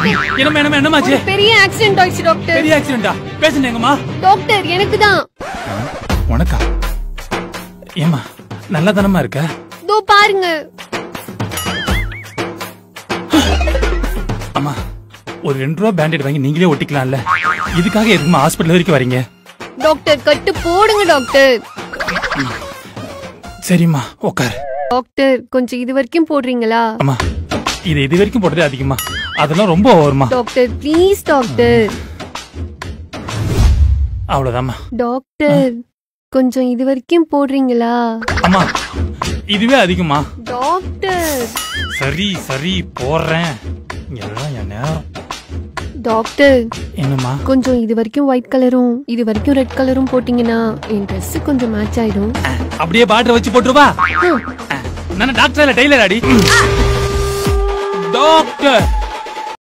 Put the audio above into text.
என்னமாச்சு? பெரிய ஆக்சிடென்ட் ஆயிடுச்சு டாக்டர். பெரிய ஆக்சிடென்ட்டா? பேஷண்ட் எங்கம்மா? டாக்டர் எனக்கு தான். உனக்கா? ஏமா நல்லா தானமா இருக்க? தோ பாருங்க. அம்மா ஒரு 2 ரூபா பேண்டேட் வாங்கி நீங்களே ஒட்டிக்கலாம்ல. இதுக்காக எதுக்குமா ஹாஸ்பிடல் வரைக்கும் வரீங்க? டாக்டர் கட்டு போடுங்க டாக்டர். சரிம்மா உட்கார். டாக்டர் கொஞ்சம் இது வரைக்கும் போடுறீங்களா? அம்மா இது வரைக்கும் போடுறது அதிகமா, அதெல்லாம் ரொம்ப ஓவர்மா. Doctor please doctor. அவ்வளவுதாம்மா. டாக்டர் கொஞ்சம் இது வரைக்கும் போடுறீங்களா? அம்மா இதுவே அதிகமா. டாக்டர் சரி சரி போடுறேன். எல்லாம் என் நேரம். டாக்டர் என்னம்மா? கொஞ்சம் இது வரைக்கும் ஒயிட் கலரும் இது வரைக்கும் ரெட் கலரும் போட்டீங்கன்னா என் ட்ரெஸ் கொஞ்சம் மேட்ச் ஆயிடும். அப்படியே பாட்டில் வச்சு போட்டுருவா. நான் டாக்டர் இல்ல டெய்லர் அடி. டாக்டர்